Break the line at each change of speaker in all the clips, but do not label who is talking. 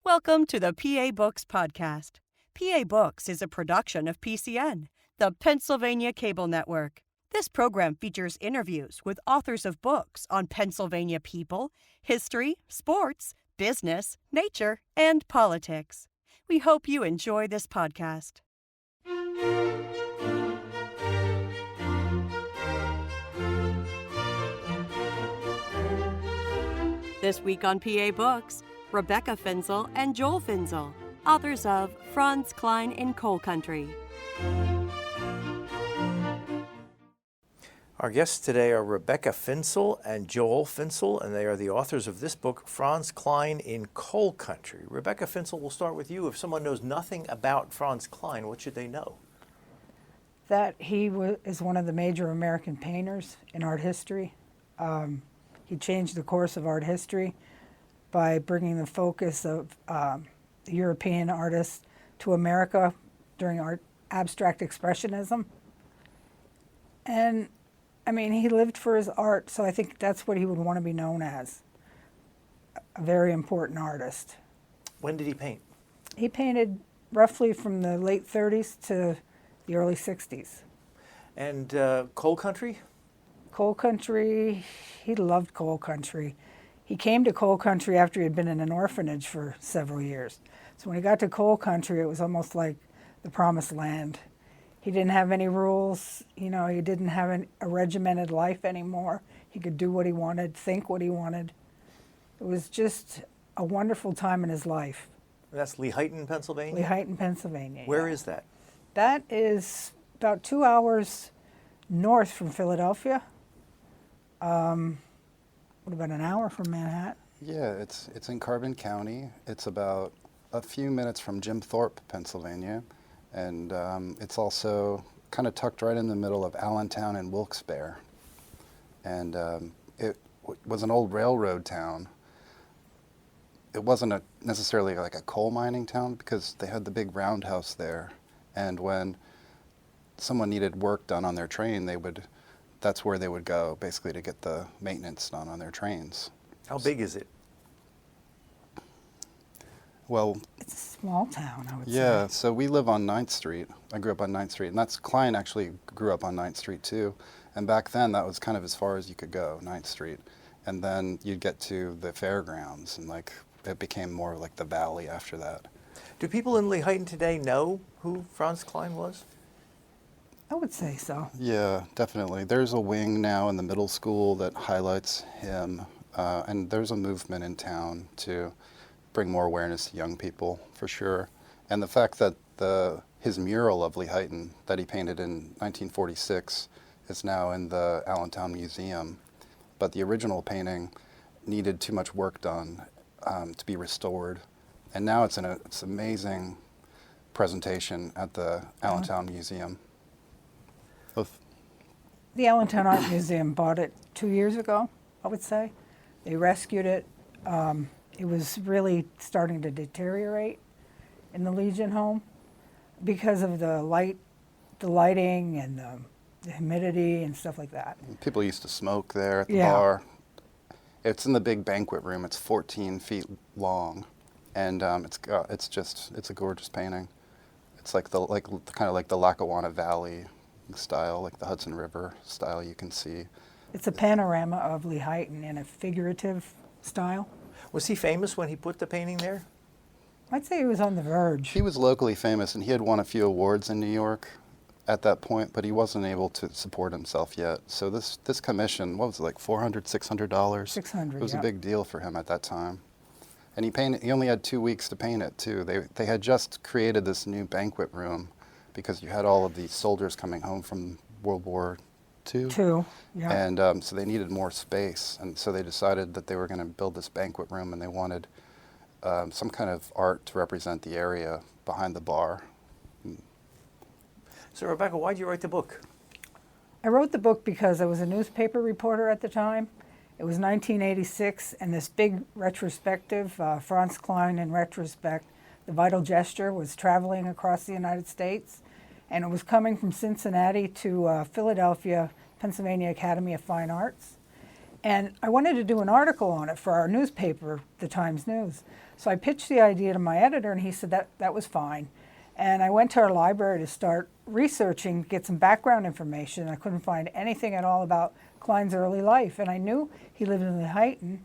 Welcome to the PA Books podcast. PA Books is a production of PCN, the Pennsylvania Cable Network. This program features interviews with authors of books on Pennsylvania people, history, sports, business, nature, and politics. We hope you enjoy this podcast. This week on PA Books, Rebecca Finsel and Joel Finsel, authors of Franz Kline in Coal Country.
Our guests today are Rebecca Finsel and Joel Finsel, and they are the authors of this book, Franz Kline in Coal Country. Rebecca Finsel, we'll start with you. If someone knows nothing about Franz Kline, what should they know?
That he is one of the major American painters in art history. He changed the course of art history by bringing the focus of European artists to America during abstract expressionism. And I mean, he lived for his art, so I think that's what he would want to be known as, a very important artist.
When did he paint?
He painted roughly from the late 30s to the early 60s.
And Coal Country?
Coal Country, he loved Coal Country. He came to Coal Country after he had been in an orphanage for several years. So when he got to Coal Country, it was almost like the promised land. He didn't have any rules, he didn't have a regimented life anymore. He could do what he wanted, think what he wanted. It was just a wonderful time in his life.
And that's Lehighton, Pennsylvania?
Lehighton, Pennsylvania.
Where is that?
That is about 2 hours north from Philadelphia. What, about an hour from Manhattan?
Yeah, it's in Carbon County. It's about a few minutes from Jim Thorpe, Pennsylvania. And it's also kind of tucked right in the middle of Allentown and Wilkes-Barre. And it was an old railroad town. It wasn't necessarily like a coal mining town because they had the big roundhouse there. And when someone needed work done on their train, that's where they would go, basically, to get the maintenance done on their trains.
How big is it?
Well,
it's a small town, I would say.
Yeah, so we live on 9th Street. I grew up on 9th Street, and Kline actually grew up on 9th Street too. And back then, that was kind of as far as you could go, 9th Street. And then you'd get to the fairgrounds, and it became more like the valley after that.
Do people in Lehighton today know who Franz Kline was?
I would say so.
Yeah, definitely. There's a wing now in the middle school that highlights him, and there's a movement in town to bring more awareness to young people, for sure. And the fact that his mural of Lehighton that he painted in 1946 is now in the Allentown Museum, but the original painting needed too much work done to be restored. And now it's amazing presentation at the Allentown Museum.
The Allentown Art Museum bought it 2 years ago, I would say. They rescued it. It was really starting to deteriorate in the Legion home because of the lighting and the humidity and stuff like that.
People used to smoke there at the bar. It's in the big banquet room. It's 14 feet long, and it's a gorgeous painting. It's kind of like the Lackawanna Valley style, like the Hudson River style you can see.
It's a panorama of Lehighton in a figurative style.
Was he famous when he put the painting there?
I'd say he was on the verge.
He was locally famous, and he had won a few awards in New York at that point, but he wasn't able to support himself yet. So this commission, what was it, like $400, $600?
$600,
It was a big deal for him at that time. And he only had 2 weeks to paint it, too. They had just created this new banquet room because you had all of these soldiers coming home from World War II.
Yeah.
And so they needed more space. And so they decided that they were going to build this banquet room, and they wanted some kind of art to represent the area behind the bar.
So, Rebecca, why did you write the book?
I wrote the book because I was a newspaper reporter at the time. It was 1986, and this big retrospective, Franz Kline in retrospect, The Vital Gesture, was traveling across the United States. And it was coming from Cincinnati to Philadelphia, Pennsylvania Academy of Fine Arts. And I wanted to do an article on it for our newspaper, the Times News. So I pitched the idea to my editor, and he said that was fine. And I went to our library to start researching, get some background information. I couldn't find anything at all about Kline's early life. And I knew he lived in Lehighton,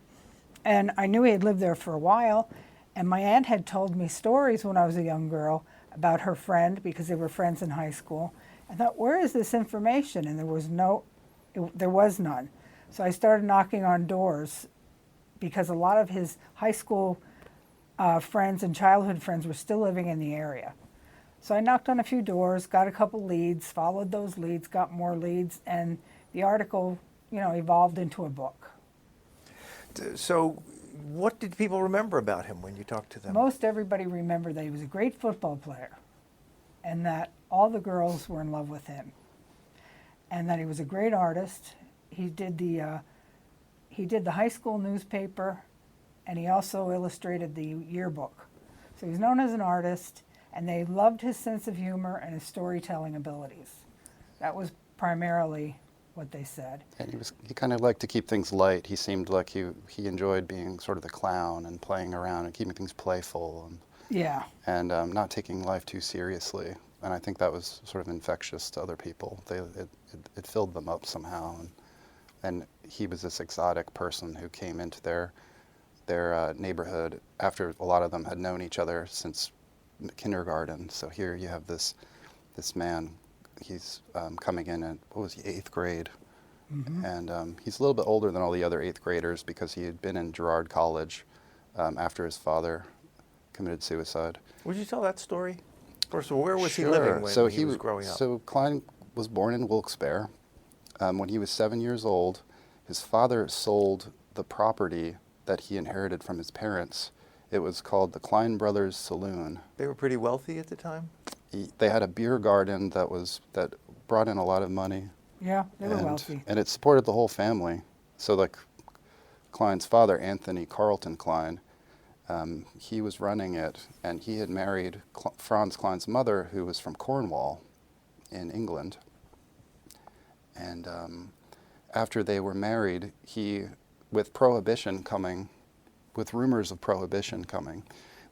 and I knew he had lived there for a while. And my aunt had told me stories when I was a young girl about her friend, because they were friends in high school. I thought, where is this information? And there was none. So I started knocking on doors, because a lot of his high school friends and childhood friends were still living in the area. So I knocked on a few doors, got a couple leads, followed those leads, got more leads, and the article, evolved into a book.
So what did people remember about him when you talked to them?
Most everybody remembered that he was a great football player, and that all the girls were in love with him, and that he was a great artist. He did the high school newspaper, and he also illustrated the yearbook. So he's known as an artist, and they loved his sense of humor and his storytelling abilities. That was primarily what they said.
And he kind of liked to keep things light. He seemed like he enjoyed being sort of the clown and playing around and keeping things playful and not taking life too seriously. And I think that was sort of infectious to other people. It filled them up somehow. And he was this exotic person who came into their neighborhood after a lot of them had known each other since kindergarten. So here you have this man. He's coming in at, 8th grade. Mm-hmm. And he's a little bit older than all the other 8th graders, because he had been in Girard College after his father committed suicide.
Would you tell that story? First of all, where was he living when he was growing up?
So Kline was born in Wilkes-Barre. When he was 7 years old, his father sold the property that he inherited from his parents. It was called the Kline Brothers Saloon.
They were pretty wealthy at the time?
They had a beer garden that brought in a lot of money.
Yeah, they were wealthy.
And it supported the whole family. So like Kline's father, Anthony Carlton Kline, he was running it, and he had married Franz Kline's mother, who was from Cornwall in England. And after they were married, with rumors of prohibition coming,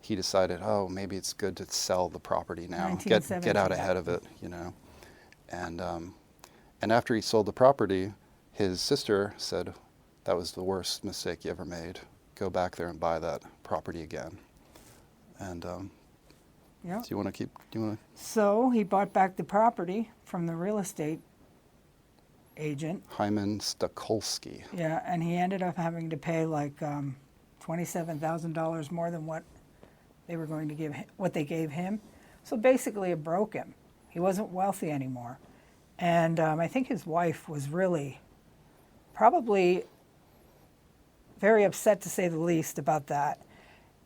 he decided, maybe it's good to sell the property now, get out ahead of it, And after he sold the property, his sister said, that was the worst mistake you ever made. Go back there and buy that property again. And
yeah.
Do you want to?
So he bought back the property from the real estate agent.
Hyman Stakolski.
Yeah, and he ended up having to pay like $27,000 more than what they were going to give him, what they gave him. So basically it broke him. He wasn't wealthy anymore. And I think his wife was really probably very upset, to say the least, about that.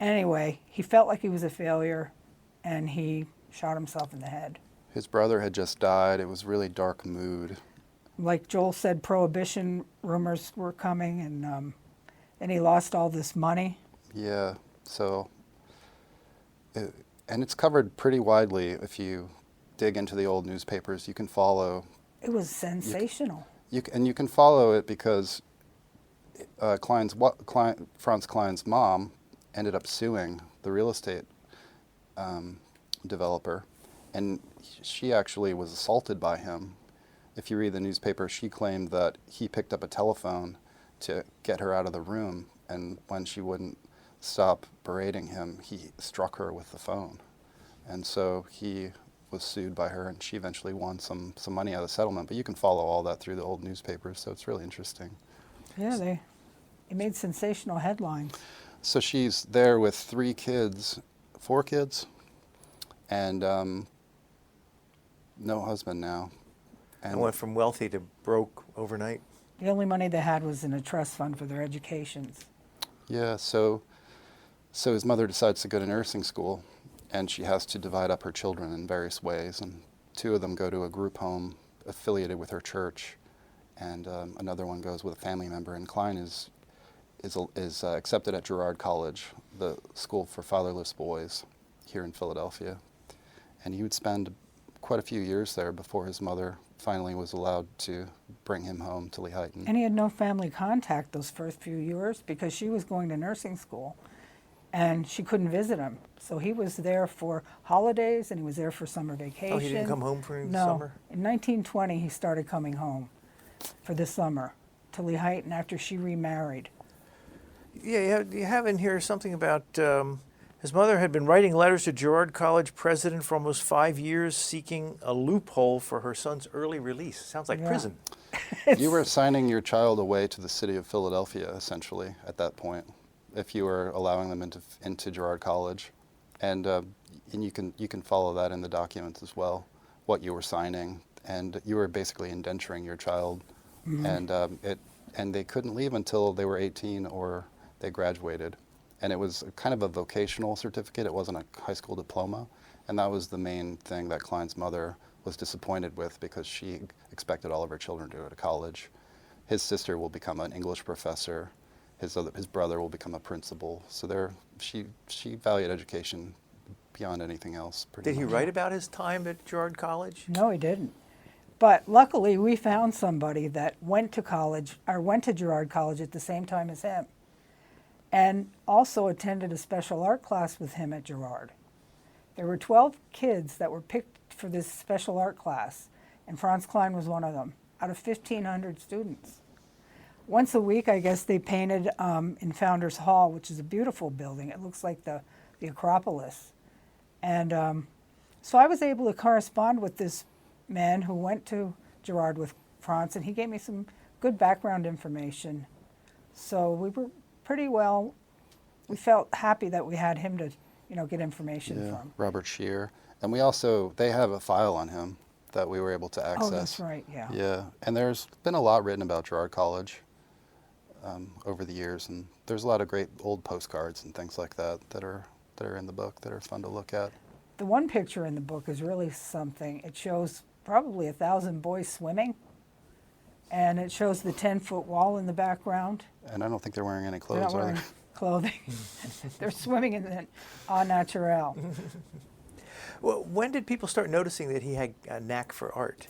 Anyway, he felt like he was a failure, and he shot himself in the head.
His brother had just died. It was really dark mood.
Like Joel said, prohibition rumors were coming, and then he lost all this money.
Yeah, so, and it's covered pretty widely. If you dig into the old newspapers, you can follow.
It was sensational.
You can follow it because Franz Kline's mom ended up suing the real estate developer, and she actually was assaulted by him. If you read the newspaper, she claimed that he picked up a telephone to get her out of the room, and when she wouldn't stop berating him, he struck her with the phone. And so he was sued by her, and she eventually won some money out of the settlement. But you can follow all that through the old newspapers, so it's really interesting.
Yeah, it made sensational headlines.
So she's there with 4 kids, and no husband now.
And went from wealthy to broke overnight?
The only money they had was in a trust fund for their educations.
Yeah, so his mother decides to go to nursing school, and she has to divide up her children in various ways. And 2 of them go to a group home affiliated with her church, and another one goes with a family member. And Kline is accepted at Girard College, the school for fatherless boys here in Philadelphia. And he would spend quite a few years there before his mother finally was allowed to bring him home to Lehighton.
And he had no family contact those first few years because she was going to nursing school and she couldn't visit him. So he was there for holidays and he was there for summer vacation.
Oh, he didn't come home for the
No.
summer?
In 1920, he started coming home for the summer to Lehighton after she remarried.
Yeah, you have in here something about his mother had been writing letters to Girard College president for almost 5 years, seeking a loophole for her son's early release. Sounds like
Yeah.
prison.
You were signing your child away to the city of Philadelphia, essentially, at that point, if you were allowing them into Girard College. And you can follow that in the documents as well, what you were signing. And you were basically indenturing your child.
Mm-hmm.
And they couldn't leave until they were 18 or they graduated. And it was kind of a vocational certificate. It wasn't a high school diploma. And that was the main thing that Kline's mother was disappointed with because she expected all of her children to go to college. His sister will become an English professor. His brother will become a principal. So she valued education beyond anything else.
Did he
much.
write about his time at Girard College?
No, he didn't. But luckily, we found somebody that went to college, or went to Girard College at the same time as him, and also attended a special art class with him at Girard. There were 12 kids that were picked for this special art class, and Franz Kline was one of them, out of 1,500 students. Once a week, I guess, they painted in Founders Hall, which is a beautiful building. It looks like the Acropolis. And so I was able to correspond with this man who went to Girard with Franz, and he gave me some good background information. So we were we felt happy that we had him to, get information from.
Robert Shear. And they have a file on him that we were able to access.
Oh, that's right, yeah.
Yeah, and there's been a lot written about Girard College over the years, and there's a lot of great old postcards and things like that that are in the book that are fun to look at.
The one picture in the book is really something. It shows probably 1,000 boys swimming, and it shows the 10-foot wall in the background.
And I don't think they're wearing any
They're
clothes,
not
are
wearing
they?
clothing. They're swimming in the au naturel.
Well, when did people start noticing that he had a knack for art?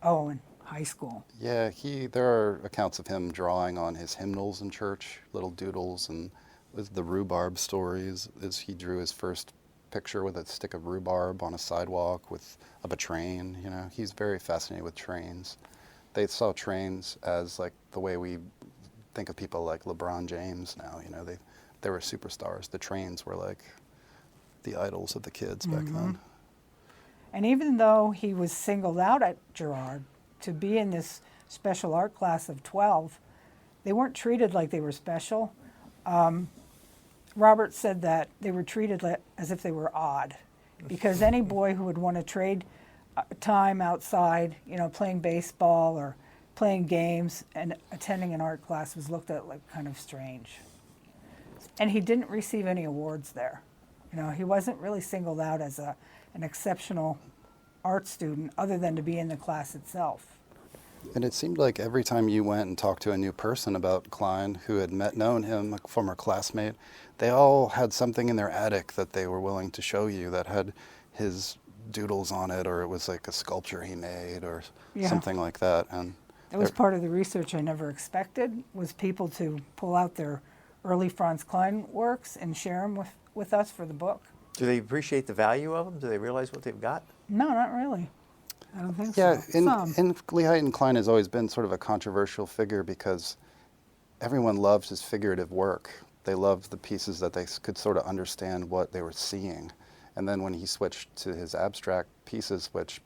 Oh, in high school.
Yeah, there are accounts of him drawing on his hymnals in church, little doodles, and with the rhubarb stories, he drew his first picture with a stick of rhubarb on a sidewalk of a train. He's very fascinated with trains. They saw trains as like the way we think of people like LeBron James now. They were superstars. The trains were like the idols of the kids back then.
And even though he was singled out at Girard to be in this special art class of 12, they weren't treated like they were special. Robert said that they were treated as if they were odd, because any boy who would want to trade time outside, playing baseball or playing games and attending an art class was looked at like kind of strange. And he didn't receive any awards there. He wasn't really singled out as an exceptional art student other than to be in the class itself.
And it seemed like every time you went and talked to a new person about Kline who had known him, a former classmate, they all had something in their attic that they were willing to show you that had his doodles on it, or it was like a sculpture he made or something like that. And
that was part of the research I never expected, was people to pull out their early Franz Kline works and share them with us for the book.
Do they appreciate the value of them? Do they realize what they've got?
No, not really. I don't think
yeah,
so.
in Lehighton, Kline has always been sort of a controversial figure because everyone loved his figurative work. They loved the pieces that they could sort of understand what they were seeing. And then when he switched to his abstract pieces, which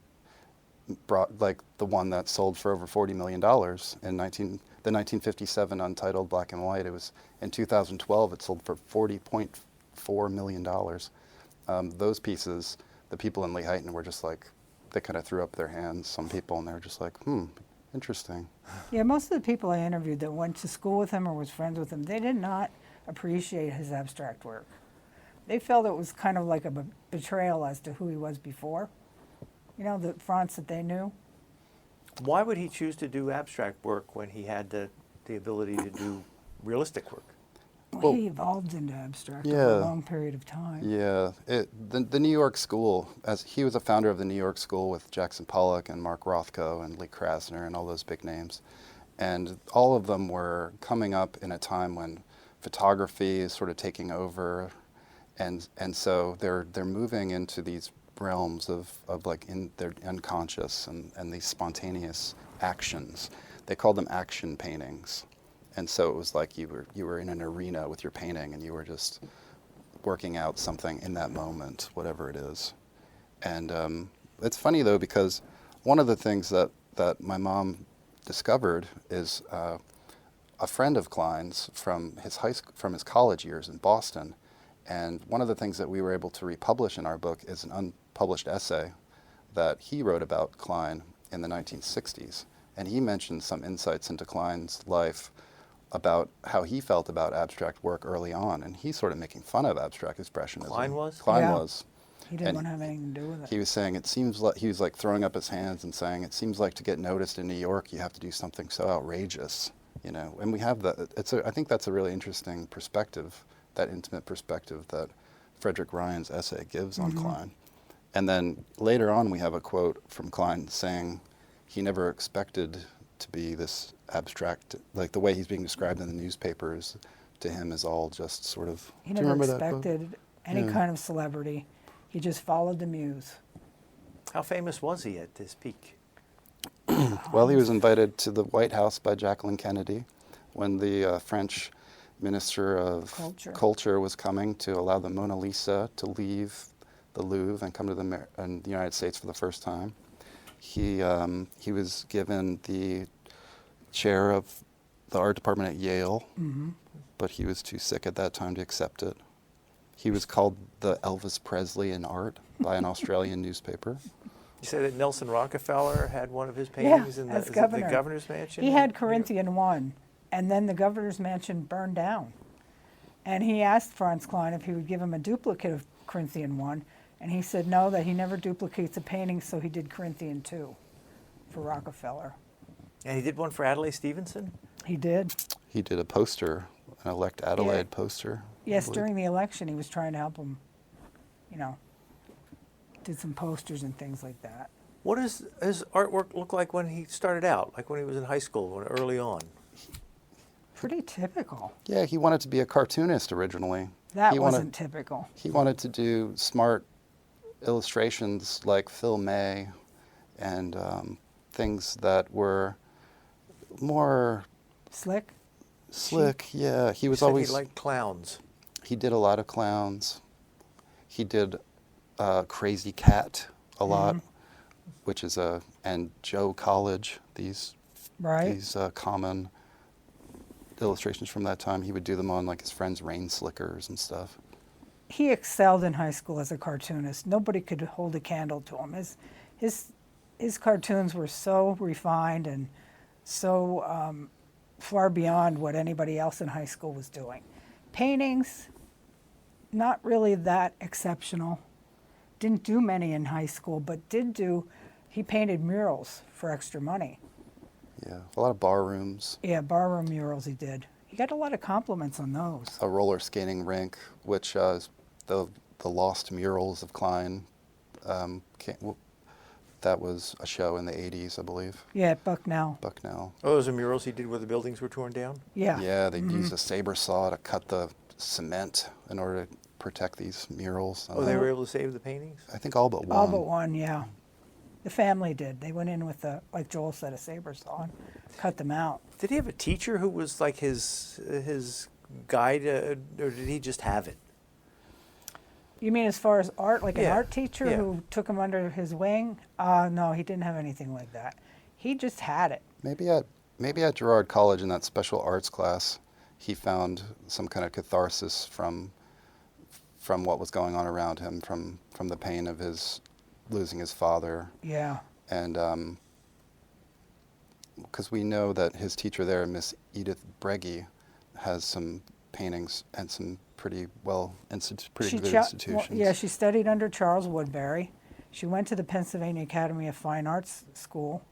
brought, like the one that sold for over $40 million in the 1957 Untitled Black and White, it was in 2012 it sold for $40.4 million. Those pieces, the people in Lehighton were just like, they kind of threw up their hands, some people, and they were just like, interesting.
Yeah, most of the people I interviewed that went to school with him or was friends with him, they did not appreciate his abstract work. They felt it was kind of like a betrayal as to who he was before. The Franz that they knew.
Why would he choose to do abstract work when he had the ability to do realistic work?
Well, he evolved into abstract over a long period of time.
Yeah, the New York School, as he was a founder of the New York School with Jackson Pollock and Mark Rothko and Lee Krasner and all those big names. And all of them were coming up in a time when photography is sort of taking over, and so they're moving into these realms of like in their unconscious and these spontaneous actions. They called them action paintings. And so it was like you were in an arena with your painting and you were just working out something in that moment, whatever it is. And it's funny though, because one of the things that my mom discovered is a friend of Kline's from his college years in Boston. And one of the things that we were able to republish in our book is an unpublished essay that he wrote about Kline in the 1960s. And he mentioned some insights into Kline's life about how he felt about abstract work early on, and he's sort of making fun of abstract expressionism.
Kline was?
Kline was.
He didn't want to have anything to do with it.
He was saying it seems like, he was like throwing up his hands and saying, it seems like to get noticed in New York, you have to do something so outrageous, you know. And we have that. I think that's a really interesting perspective, that intimate perspective that Frederick Ryan's essay gives on Kline. And then later on, we have a quote from Kline saying he never expected to be this abstract, like the way he's being described in the newspapers to him is all just sort of.
He never expected any kind of celebrity. He just followed the muse.
How famous was he at his peak?
Well, he was invited to the White House by Jacqueline Kennedy when the French Minister of Culture was coming to allow the Mona Lisa to leave the Louvre and come to the United States for the first time. He was given the chair of the art department at Yale, but he was too sick at that time to accept it. He was called the Elvis Presley in art by an Australian newspaper.
You said that Nelson Rockefeller had one of his paintings in the governor's mansion?
He had Corinthian 1, and then the governor's mansion burned down. And he asked Franz Kline if he would give him a duplicate of Corinthian 1, and he said no, that he never duplicates a painting, so he did Corinthian 2 for Rockefeller.
And he did one for Adlai Stevenson?
He did.
He did a poster, an Elect Adelaide poster.
Yes, during the election, he was trying to help him, you know, did some posters and things like that.
What does his artwork look like when he started out, like when he was in high school, early on?
Pretty typical.
Yeah, he wanted to be a cartoonist originally.
That wasn't typical.
He wanted to do smart illustrations like Phil May and things that were more
slick.
Yeah. He was
always. He liked clowns.
He did a lot of clowns. He did Crazy Cat a lot, which is and Joe College. These common illustrations from that time. He would do them on like his friends' rain slickers and stuff.
He excelled in high school as a cartoonist. Nobody could hold a candle to him. His cartoons were so refined and so far beyond what anybody else in high school was doing. Paintings, not really that exceptional. Didn't do many in high school, but he painted murals for extra money.
Yeah, a lot of bar rooms.
Yeah, barroom murals he did. He got a lot of compliments on those.
A roller skating rink, which is the lost murals of Kline. That was a show in the 80s, I believe.
Yeah, at Bucknell.
Bucknell.
Oh, those are murals he did where the buildings were torn down?
Yeah.
Yeah, they used a saber saw to cut the cement in order to protect these murals.
Oh, they were able to save the paintings?
I think all but one.
All but one, yeah. The family did. They went in with, like Joel said, a saber saw and cut them out.
Did he have a teacher who was like his guide, or did he just have it?
You mean as far as art, like an art teacher who took him under his wing? No, he didn't have anything like that. He just had it.
Maybe at Girard College in that special arts class, he found some kind of catharsis from what was going on around him, from the pain of his losing his father.
Yeah.
And because we know that his teacher there, Miss Edith Breggy, has some paintings and some pretty good institutions.
Yeah, she studied under Charles Woodbury. She went to the Pennsylvania Academy of Fine Arts School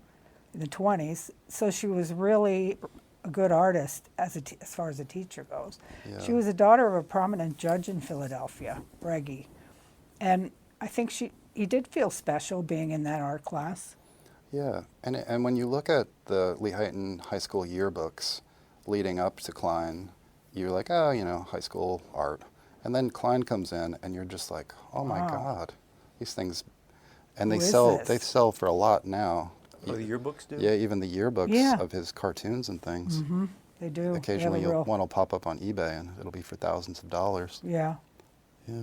in the 20s, so she was really a good artist as far as a teacher goes.
Yeah.
She was the daughter of a prominent judge in Philadelphia, Reggie, and I think he did feel special being in that art class.
Yeah, and when you look at the Lehighton high school yearbooks leading up to Kline, you're like, oh, you know, high school art. And then Kline comes in, and you're just like, oh my
Wow.
God, these things, and
Who
they
is
sell.
this?
They sell for a lot now.
Oh, the yearbooks do?
Yeah, even the yearbooks
Yeah.
of his cartoons and things.
Mm-hmm. They do.
Occasionally,
They have a real,
one will pop up on eBay, and it'll be for thousands of dollars.
yeah.
Yeah.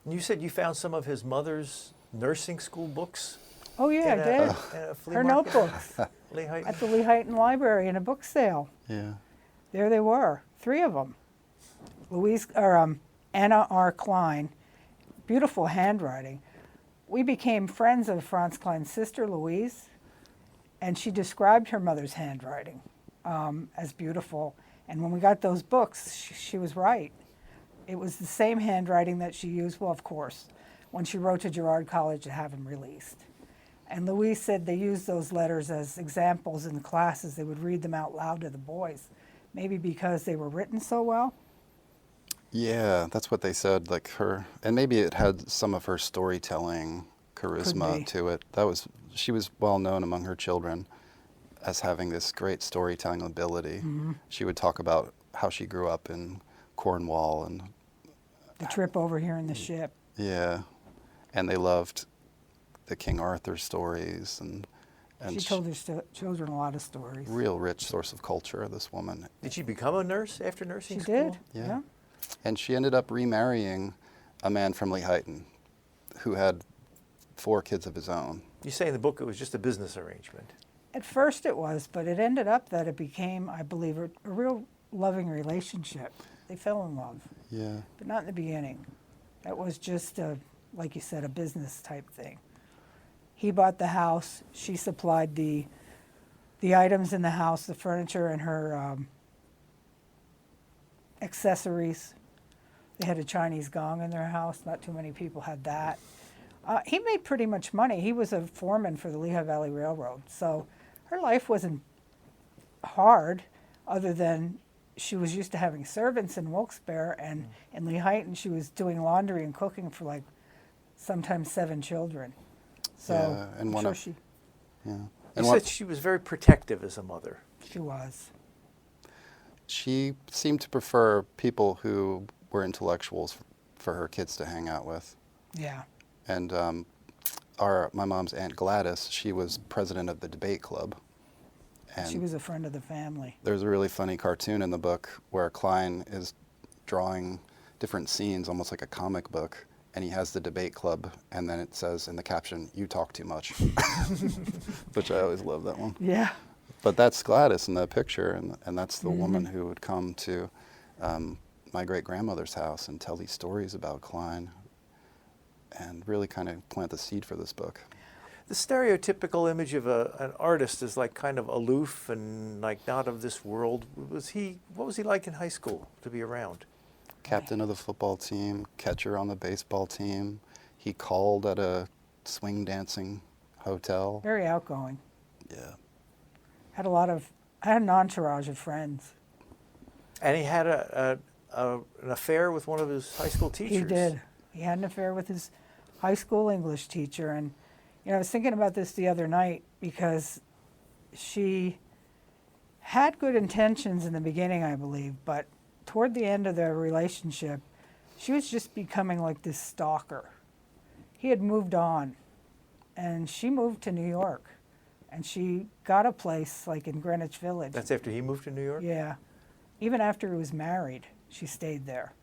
And you said you found some of his mother's nursing school books
Oh yeah, I did.
in a flea
Her
market?
notebooks
Lehighton?
at the Lehighton Library in a book sale.
Yeah.
There they were, 3 of them. Anna R. Kline, beautiful handwriting. We became friends of Franz Kline's sister, Louise, and she described her mother's handwriting as beautiful. And when we got those books, she was right. It was the same handwriting that she used, well, of course, when she wrote to Girard College to have him released. And Louise said they used those letters as examples in the classes. They would read them out loud to the boys, maybe because they were written so well.
Yeah, that's what they said. Like her, and maybe it had some of her storytelling
Could be.
charisma to it. She was well known among her children as having this great storytelling ability.
Mm-hmm.
She would talk about how she grew up in Cornwall, and
The trip over here in the ship.
yeah, and they loved the King Arthur stories, and
She told her children a lot of stories.
real rich source of culture. This woman,
Did she become a nurse after nursing
She
school?
did,
Yeah.
yeah.
and she ended up remarrying a man from Lehighton, who had 4 kids of his own.
You say in the book it was just a business arrangement.
At first it was, but it ended up that it became, I believe, a real loving relationship. They fell in love,
Yeah.
but not in the beginning. That was just, like you said, a business type thing. He bought the house. She supplied the items in the house, the furniture and her accessories. They had a Chinese gong in their house. Not too many people had that. He made pretty much money. He was a foreman for the Lehigh Valley Railroad. So her life wasn't hard, other than she was used to having servants in Wilkes-Barre, and in Lehighton she was doing laundry and cooking for like sometimes 7 children. So
Yeah, and
I'm
one
sure
of-
she
Yeah.
You
And
said she was very protective as a mother.
was.
she seemed to prefer people who were intellectuals for her kids to hang out with.
Yeah.
And my mom's Aunt Gladys, she was president of the debate club. And
She was a friend of the family.
there's a really funny cartoon in the book where Kline is drawing different scenes, almost like a comic book, and he has the debate club, and then it says in the caption, "You talk too much," which I always love that one.
Yeah.
But that's Gladys in that picture, and that's the woman who would come to my great-grandmother's house and tell these stories about Kline, and really kind of plant the seed for this book.
The stereotypical image of an artist is like kind of aloof and like not of this world. What was he like in high school to be around?
Captain of the football team, catcher on the baseball team. He called at a swing dancing hotel.
Very outgoing.
Yeah.
Had an entourage of friends.
And he had an affair with one of his high school teachers.
He did. He had an affair with his high school English teacher. And, I was thinking about this the other night because she had good intentions in the beginning, I believe, but toward the end of their relationship, she was just becoming like this stalker. He had moved on, and she moved to New York, and she got a place like in Greenwich Village.
That's after he moved to New York?
Yeah. Even after he was married, she stayed there.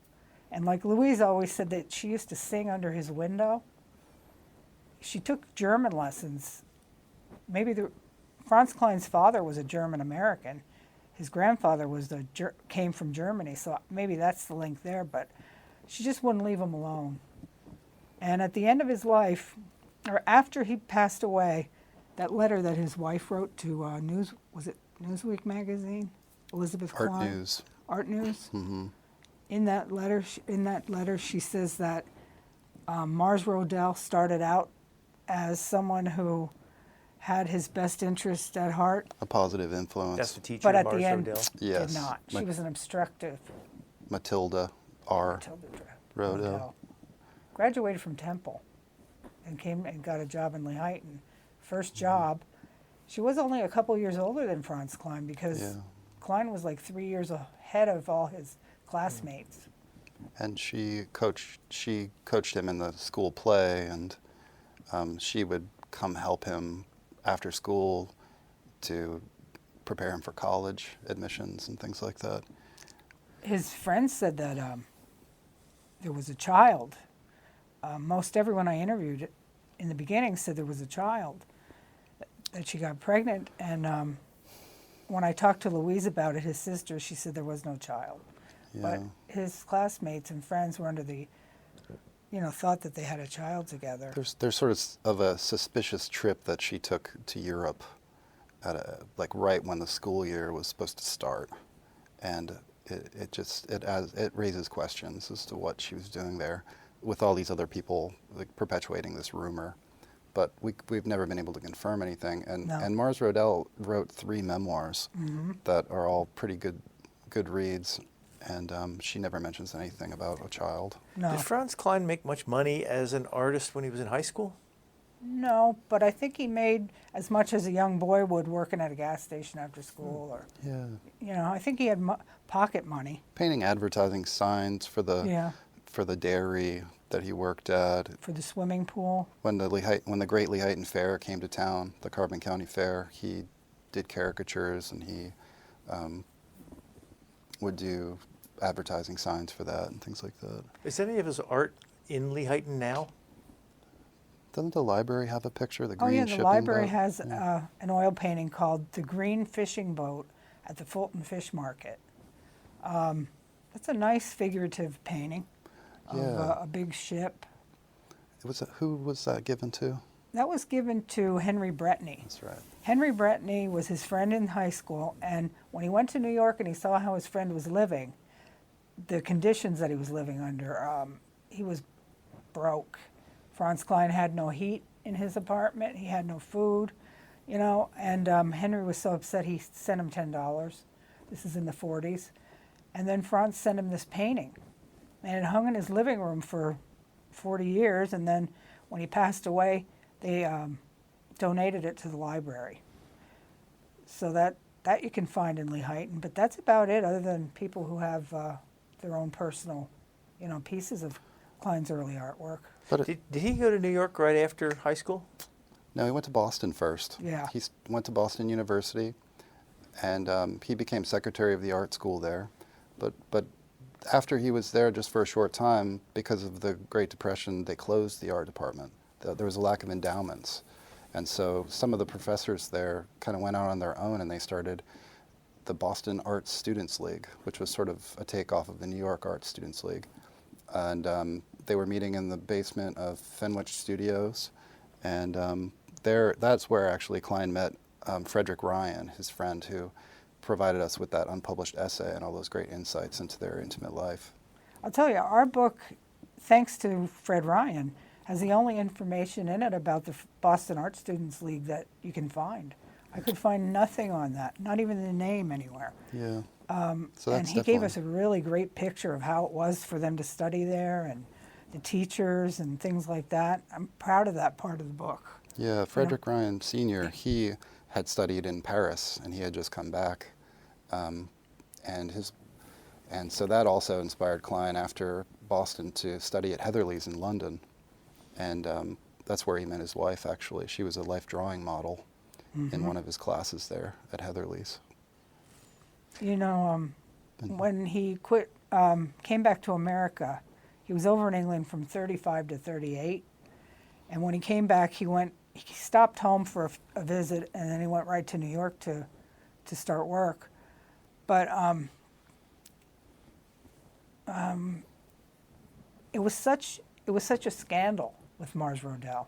And like Louise always said that she used to sing under his window. She took German lessons. Franz Kline's father was a German American. His grandfather came from Germany, so maybe that's the link there, but she just wouldn't leave him alone. And at the end of his life, or after he passed away, that letter that his wife wrote to Newsweek magazine, Elizabeth
Art
Kline?
News.
Art News.
Mm-hmm.
In that letter, she says that Mars Rodell started out as someone who had his best interest at heart,
A positive influence.
That's the teacher,
but at
Mars
the end
Rodell.
Yes.
did not. She was an obstructive.
Matilda R.
Matilda
Rodell.
Graduated from Temple and came and got a job in Lehighton. First job. She was only a couple years older than Franz Kline because
Yeah.
Kline was like 3 years ahead of all his classmates.
And she coached him in the school play, and she would come help him after school to prepare him for college admissions and things like that.
His friends said that there was a child. Most everyone I interviewed in the beginning said there was a child, that she got pregnant. And when I talked to Louise about it, his sister, she said there was no child. But his classmates and friends were under the, thought that they had a child together.
There's sort of a suspicious trip that she took to Europe like right when the school year was supposed to start, and it raises questions as to what she was doing there with all these other people like perpetuating this rumor. But we've never been able to confirm anything. And Mars Rodell wrote 3 memoirs that are all pretty good reads, and she never mentions anything about a child.
No.
Did Franz Kline make much money as an artist when he was in high school?
No, but I think he made as much as a young boy would working at a gas station after school, or
Yeah.
I think he had pocket money.
Painting advertising signs for the dairy that he worked at.
For the swimming pool.
When the Great Lehighton Fair came to town, the Carbon County Fair, he did caricatures, and he would do advertising signs for that and things like that.
Is any of his art in Lehighton now?
Doesn't the library have a picture of the green
Oh yeah, the
shipping
library
boat?
has an oil painting called "The Green Fishing Boat" at the Fulton Fish Market. That's a nice figurative painting of a big ship.
Who was that given to?
That was given to Henry Bretney.
That's right.
Henry Bretney was his friend in high school, and when he went to New York and he saw how his friend was living, the conditions that he was living under, he was broke. Franz Kline had no heat in his apartment. He had no food, and Henry was so upset he sent him $10. This is in the 40s. And then Franz sent him this painting, and it hung in his living room for 40 years, and then when he passed away, they donated it to the library. So that you can find in Lehighton, but that's about it, other than people who have their own personal, pieces of Kline's early artwork.
But
Did he go to New York right after high school?
no, he went to Boston first.
Yeah.
He went to Boston University, and he became secretary of the art school there. But after he was there just for a short time, because of the Great Depression, they closed the art department. There was a lack of endowments. And so some of the professors there kind of went out on their own, and they started the Boston Arts Students League, which was sort of a takeoff of the New York Arts Students League. And they were meeting in the basement of Fenwich Studios, and that's where actually Kline met Frederick Ryan, his friend, who provided us with that unpublished essay and all those great insights into their intimate life.
I'll tell you, our book, thanks to Fred Ryan, has the only information in it about the Boston Art Students League that you can find. I could find nothing on that, not even the name anywhere.
Yeah. So
And
that's
he gave us a really great picture of how it was for them to study there, and the teachers and things like that. I'm proud of that part of the book.
Yeah, Frederick Ryan Sr., he had studied in Paris, and he had just come back. And so that also inspired Kline after Boston to study at Heatherley's in London. And that's where he met his wife, actually. She was a life drawing model in one of his classes there at Heatherley's.
When he quit, came back to America, he was over in England from 35 to 38. And when he came back, he stopped home for a visit, and then he went right to New York to start work. But it was such a scandal with Mars Rodell.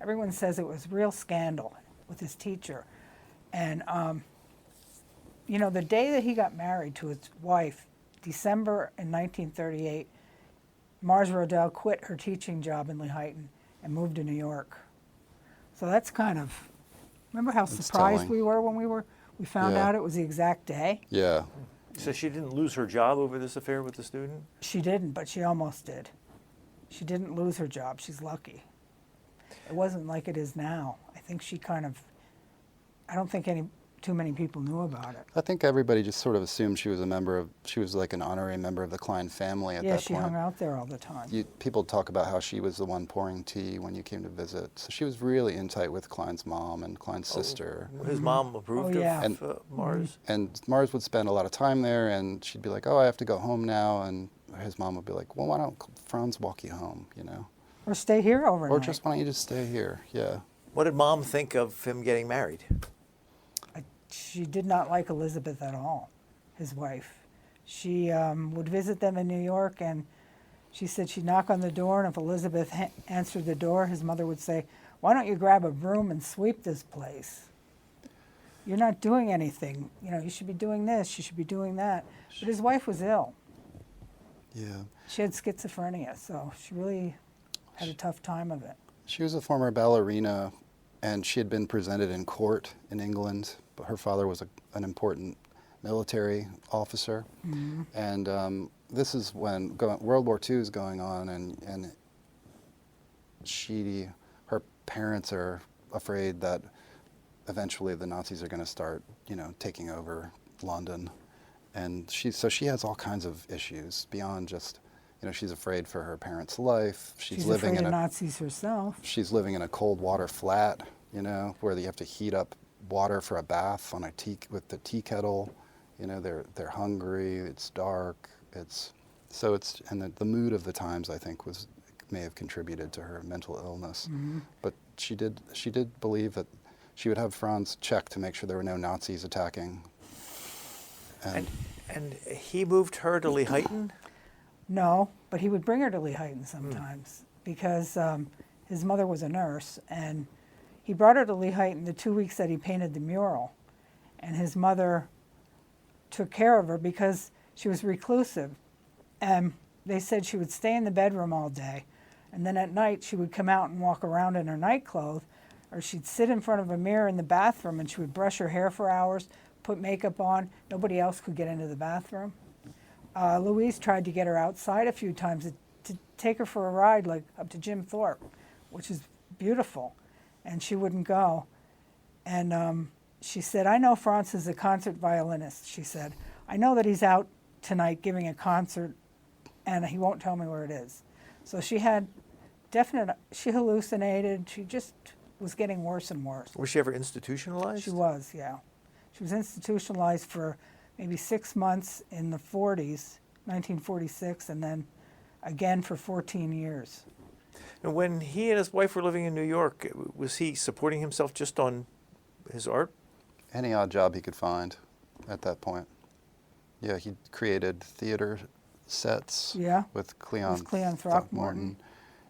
Everyone says it was real scandal with his teacher. And the day that he got married to his wife, December in 1938, Mars Rodell quit her teaching job in Lehighton and moved to New York. So that's kind of, Remember how
It's
surprised
telling.
we were when we found
Yeah.
out it was the exact day?
Yeah.
So she didn't lose her job over this affair with the student?
She didn't, but she almost did. She didn't lose her job. She's lucky. It wasn't like it is now. I think she I don't think too many people knew about it.
I think everybody just sort of assumed she was like an honorary member of the Kline family at
Yeah,
that
she
point.
hung out there all the time.
People talk about how she was the one pouring tea when you came to visit. So she was really in tight with Kline's mom and Kline's sister.
His mom approved
Oh, yeah.
of Mars?
And Mars would spend a lot of time there, and she'd be like, "Oh, I have to go home now," and his mom would be like, "Well, why don't Franz walk you home, you know?
Or stay here overnight.
Or just why don't you just stay here?" Yeah.
What did Mom think of him getting married?
She did not like Elizabeth at all, his wife. She would visit them in New York, and she said she'd knock on the door, and if Elizabeth answered the door, his mother would say, "Why don't you grab a broom and sweep this place? You're not doing anything. You know, you should be doing this, you should be doing that." But his wife was ill.
Yeah.
She had schizophrenia, so she really had a tough time of it.
She was a former ballerina, and she had been presented in court in England. But her father was an important military officer.
Mm-hmm.
And this is when World War II is going on, and her parents are afraid that eventually the Nazis are going to start, taking over London. And she has all kinds of issues beyond just, she's afraid for her parents' life.
She's afraid of Nazis herself.
She's living in a cold water flat, where you have to heat up water for a bath on with the tea kettle. They're hungry. It's dark. And the mood of the times, I think, may have contributed to her mental illness.
Mm-hmm.
But she did believe that she would have Franz check to make sure there were no Nazis attacking.
And he moved her to Lehighton?
No, but he would bring her to Lehighton sometimes because his mother was a nurse, and he brought her to Lehighton the 2 weeks that he painted the mural. And his mother took care of her because she was reclusive. And they said she would stay in the bedroom all day, and then at night she would come out and walk around in her nightclothes, or she'd sit in front of a mirror in the bathroom and she would brush her hair for hours, put makeup on. Nobody else could get into the bathroom. Louise tried to get her outside a few times to take her for a ride, like up to Jim Thorpe, which is beautiful, and she wouldn't go. And she said, "I know Franz is a concert violinist," she said. "I know that he's out tonight giving a concert, and he won't tell me where it is." So she had she hallucinated. She just was getting worse and worse.
Was she ever institutionalized?
She was, yeah. She was institutionalized for maybe 6 months in the 40s, 1946, and then again for 14 years.
And when he and his wife were living in New York, was he supporting himself just on his art?
Any odd job he could find at that point. Yeah, he created theater sets with Cleon Throckmorton.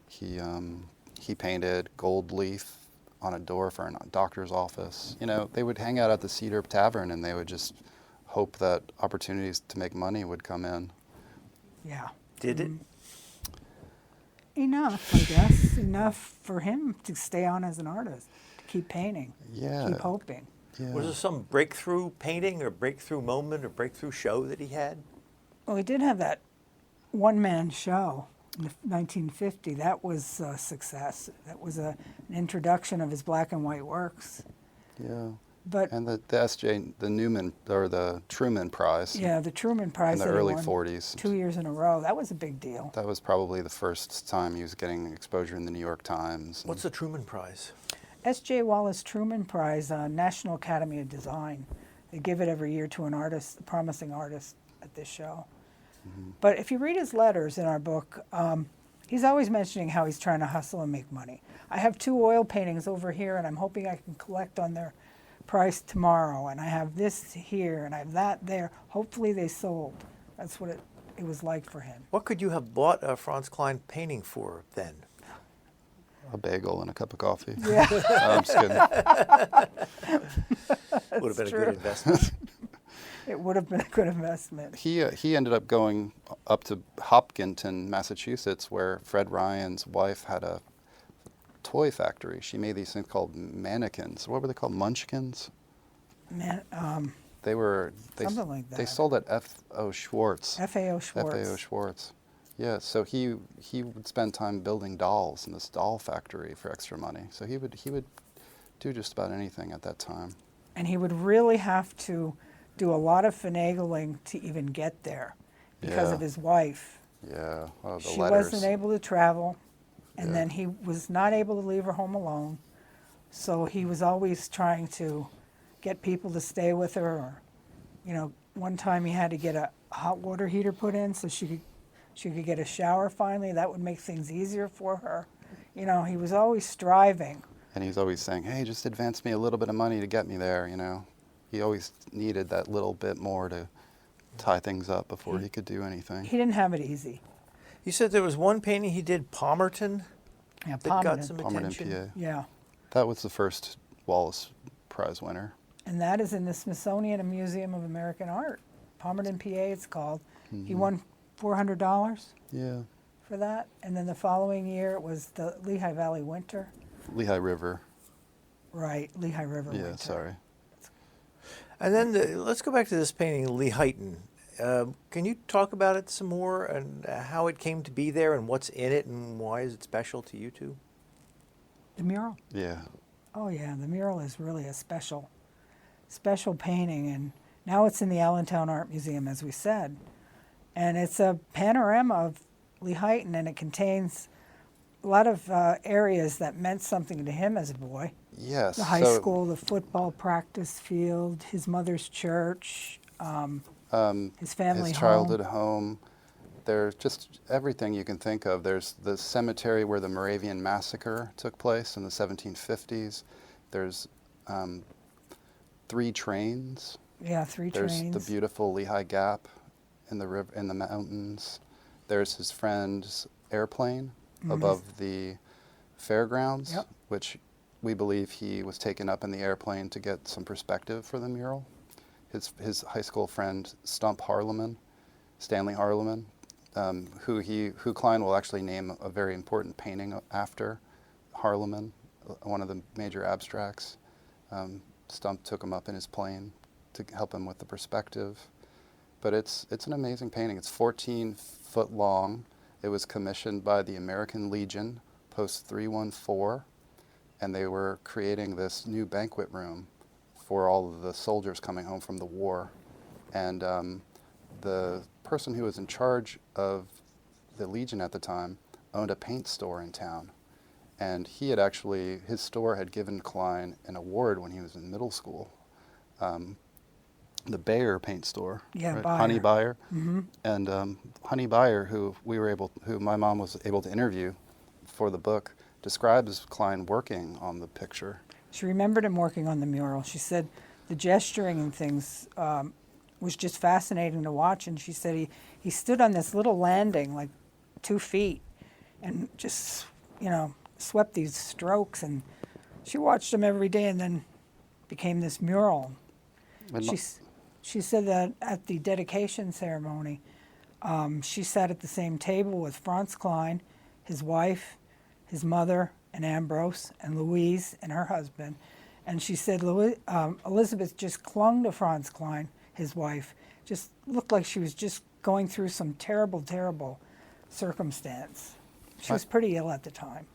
He painted gold leaf on a door for a doctor's office. They would hang out at the Cedar Tavern, and they would just hope that opportunities to make money would come in.
Yeah.
Did it?
Enough, I guess. Enough for him to stay on as an artist, to keep painting, keep hoping.
Yeah.
Was there some breakthrough painting or breakthrough moment or breakthrough show that he had?
Well, he did have that one-man show in 1950. That was a success. That was an introduction of his black and white works.
Yeah.
But
and the Newman or the Truman Prize.
Yeah, the Truman Prize
in the
that he
early
won
40s.
2 years in a row. That was a big deal.
That was probably the first time he was getting exposure in the New York Times.
What's the Truman Prize?
S.J. Wallace Truman Prize, National Academy of Design. They give it every year to an artist, a promising artist at this show. Mm-hmm. But if you read his letters in our book, he's always mentioning how he's trying to hustle and make money. I have 2 oil paintings over here, and I'm hoping I can collect on their price tomorrow. And I have this here, and I have that there. Hopefully they sold. That's what it was like for him.
What could you have bought a Franz Kline painting for then?
A bagel and a cup of coffee.
Yeah.
I'm just kidding.
Would have been a good investment.
It would have been a good investment.
He ended up going up to Hopkinton, Massachusetts, where Fred Ryan's wife had a toy factory. She made these things called mannequins. What were they called? Munchkins? They
something like that.
They sold at F.O. Schwartz.
FAO Schwartz.
FAO Schwartz. Yeah, so he would spend time building dolls in this doll factory for extra money. So he would do just about anything at that time.
And he would really have to do a lot of finagling to even get there because of his wife.
Yeah, oh, the
She
letters.
wasn't able to travel, and
Yeah.
then he was not able to leave her home alone. So he was always trying to get people to stay with her. Or, one time he had to get a hot water heater put in so she could get a shower finally. That would make things easier for her. He was always striving.
And he's always saying, hey, just advance me a little bit of money to get me there, He always needed that little bit more to tie things up before he could do anything.
He didn't have it easy.
You said there was one painting he did, Palmerton,
Yeah,
that got
Palmerton.
some
Palmerton,
attention.
PA.
Yeah.
That was the first Wallace Prize winner.
And that is in the Smithsonian Museum of American Art. Palmerton, PA, it's called. He won $400
Yeah.
for that. And then the following year, it was the Lehigh Valley Winter.
Lehigh River.
Right, Lehigh River
Yeah,
Winter.
sorry.
And then let's go back to this painting, Lehighton. Can you talk about it some more and how it came to be there and what's in it and why is it special to you two?
The mural.
Yeah.
Oh yeah, the mural is really a special painting, and now it's in the Allentown Art Museum, as we said. And it's a panorama of Lehighton, and it contains a lot of areas that meant something to him as a boy.
Yes.
The high
so,
school, the football practice field, his mother's church, his family
his
home.
childhood home. There's just everything you can think of. There's the cemetery where the Moravian Massacre took place in the 1750s. There's 3 trains.
Yeah, 3
There's
trains.
the beautiful Lehigh Gap in the river, in the mountains. There's his friend's airplane above the fairgrounds,
Yep.
which we believe he was taken up in the airplane to get some perspective for the mural. His high school friend Stanley Harleman, who Kline will actually name a very important painting after Harleman, one of the major abstracts. Stump took him up in his plane to help him with the perspective. But it's an amazing painting. It's 14 foot long. It was commissioned by the American Legion, Post 314, and they were creating this new banquet room for all of the soldiers coming home from the war. And the person who was in charge of the Legion at the time owned a paint store in town. And he had actually, his store had given Kline an award when he was in middle school. The Bayer paint store,
Yeah,
right?
Bayer.
Honey Bayer. And Honey Bayer, who my mom was able to interview for the book, describes Kline working on the picture.
She remembered him working on the mural. She said the gesturing and things was just fascinating to watch. And she said he stood on this little landing, like 2 feet, and just, swept these strokes. And she watched him every day and then became this mural.
And
She said that at the dedication ceremony, she sat at the same table with Franz Kline, his wife, his mother, and Ambrose, and Louise, and her husband. And she said Elizabeth just clung to Franz Kline, his wife, just looked like she was just going through some terrible, terrible circumstance. She was pretty ill at the time.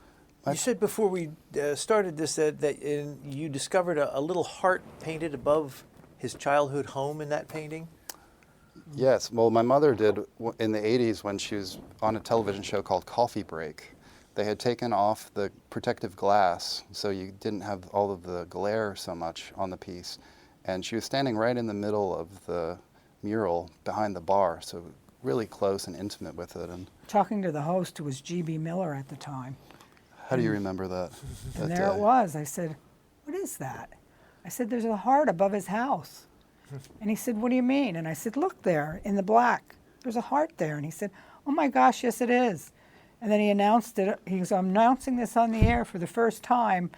You said before we started this that you discovered a little heart painted above his childhood home in that painting?
Yes, well, my mother did in the 80s when she was on a television show called Coffee Break. They had taken off the protective glass, so you didn't have all of the glare so much on the piece. And she was standing right in the middle of the mural behind the bar, so really close and intimate with it. And
Talking to the host, who was G.B. Miller at the time.
how do you remember that?
And
that
there it
day?
was. I said, "What is that?" I said, "There's a heart above his house." And he said, "What do you mean?" And I said, "Look there in the black. There's a heart there." And he said, "Oh my gosh, yes it is." And then he announced it. He was announcing this on the air for the first time.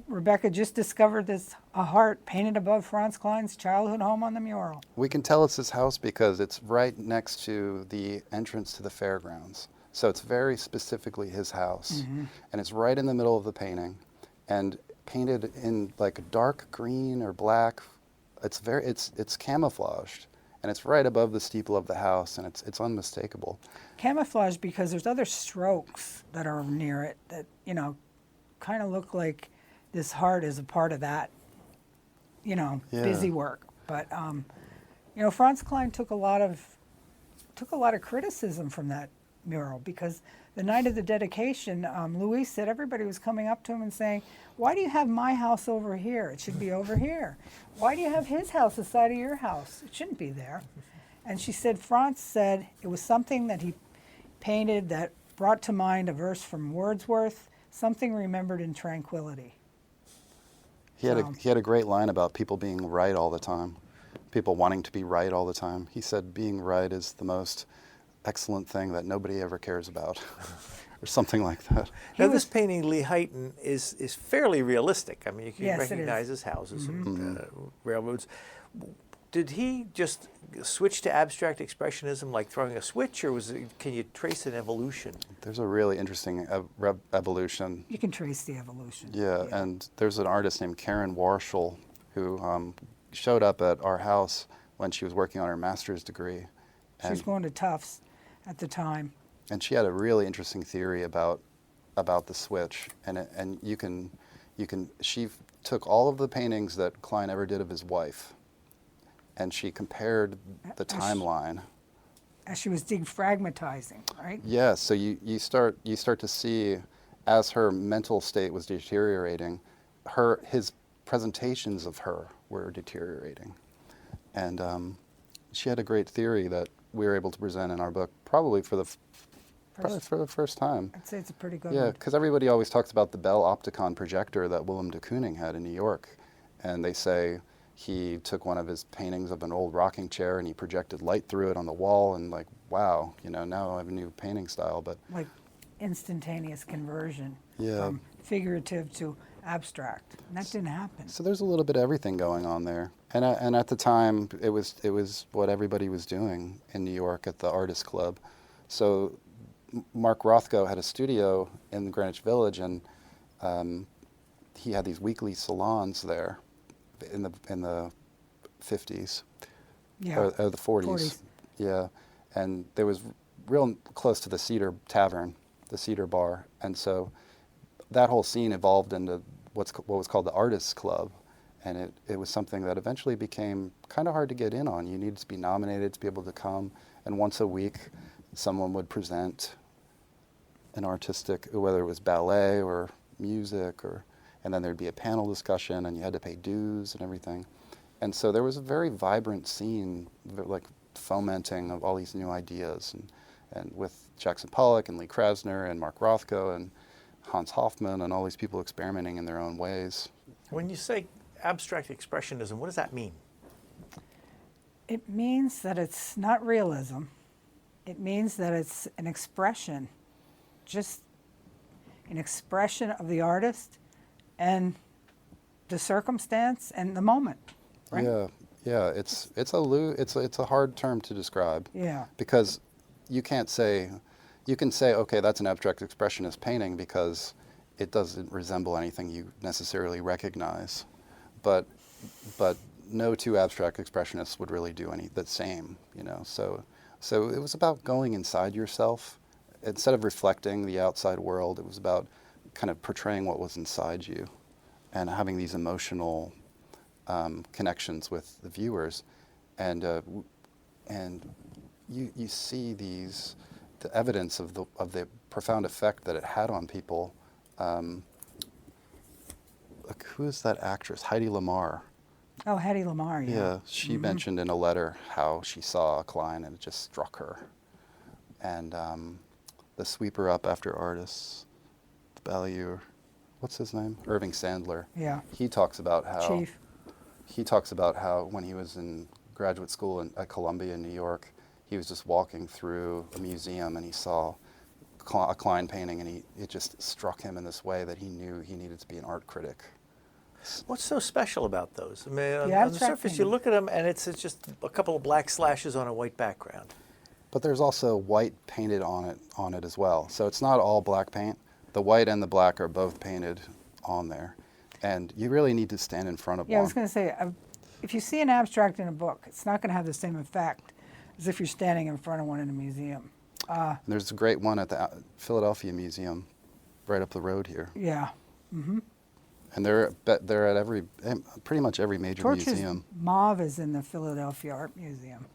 Rebecca just discovered a heart painted above Franz Kline's childhood home on the mural.
We can tell it's his house because it's right next to the entrance to the fairgrounds. So it's very specifically his house. And it's right in the middle of the painting and painted in like a dark green or black. It's camouflaged. And it's right above the steeple of the house, and it's unmistakable.
Camouflage because there's other strokes that are near it that, kind of look like this heart is a part of that, busy work. But, Franz Kline took a lot of criticism from that mural because the night of the dedication, Louise said everybody was coming up to him and saying, "Why do you have my house over here? It should be over here. Why do you have his house aside of your house? It shouldn't be there." And she said, Franz said it was something that he painted that brought to mind a verse from Wordsworth, something remembered in tranquility.
He had a great line about people being right all the time, people wanting to be right all the time. He said being right is the most excellent thing that nobody ever cares about, or something like that.
Now, this painting, Lehighton, is fairly realistic. I mean, you can
Yes,
recognize his houses and railroads. Did he just switch to abstract expressionism like throwing a switch, or can you trace an evolution?
There's a really interesting evolution.
You can trace the evolution.
Yeah, and there's an artist named Karen Warshall who showed up at our house when she was working on her master's degree.
She was going to Tufts at the time.
And she had a really interesting theory about the switch. And she took all of the paintings that Kline ever did of his wife, and she compared the timeline.
As she was defragmatizing, right?
Yeah, so you start to see, as her mental state was deteriorating, his presentations of her were deteriorating. And she had a great theory that we were able to present in our book, probably for the first time.
I'd say it's a pretty good
Yeah,
one.
because everybody always talks about the Bell Opticon projector that Willem de Kooning had in New York. And they say he took one of his paintings of an old rocking chair and he projected light through it on the wall, and like, wow, now I have a new painting style. But
Like instantaneous conversion
Yeah.
from figurative to abstract. And that didn't happen.
so there's a little bit of everything going on there. And at the time, it was what everybody was doing in New York at the Artists Club. So Mark Rothko had a studio in Greenwich Village, and he had these weekly salons there in the 50s,
Yeah.
or the 40s. Yeah, and there was real close to the Cedar Tavern, the Cedar Bar, and so that whole scene evolved into what was called the Artists Club, and it was something that eventually became kind of hard to get in on. You needed to be nominated to be able to come, and once a week someone would present an artistic, whether it was ballet or music, and then there'd be a panel discussion, and you had to pay dues and everything. And so there was a very vibrant scene, like fomenting of all these new ideas, and with Jackson Pollock and Lee Krasner and Mark Rothko and Hans Hofmann and all these people experimenting in their own ways.
When you say abstract expressionism, what does that mean?
It means that it's not realism. It means that it's an expression, just an expression of the artist and the circumstance and the moment. Right?
Yeah. It's a hard term to describe.
Yeah.
Because you can say, okay, that's an abstract expressionist painting because it doesn't resemble anything you necessarily recognize, but no two abstract expressionists would really do the same, So it was about going inside yourself. Instead of reflecting the outside world, it was about kind of portraying what was inside you and having these emotional connections with the viewers. And you see the evidence of the profound effect that it had on people. Like, who is that actress? Heidi Lamar.
Oh, Hedy Lamarr, yeah.
Yeah, she mentioned in a letter how she saw Kline and it just struck her. And the sweeper up after artists, the Ballier, what's his name? Irving Sandler.
Yeah.
He talks about how
Chief.
He talks about how when he was in graduate school at Columbia in New York, he was just walking through a museum and he saw a Kline painting, and it just struck him in this way that he knew he needed to be an art critic.
What's so special about those? I mean, on the
abstract
surface, you
painting.
look at them, and it's just a couple of black slashes on a white background.
But there's also white painted on it as well. So it's not all black paint. The white and the black are both painted on there. And you really need to stand in front of
Yeah, I
one.
was going to say, if you see an abstract in a book, it's not going to have the same effect as if you're standing in front of one in a museum.
And there's a great one at the Philadelphia Museum right up the road here.
Yeah.
And they're at pretty much every major
Torch's
museum.
Mauve is in the Philadelphia Art Museum.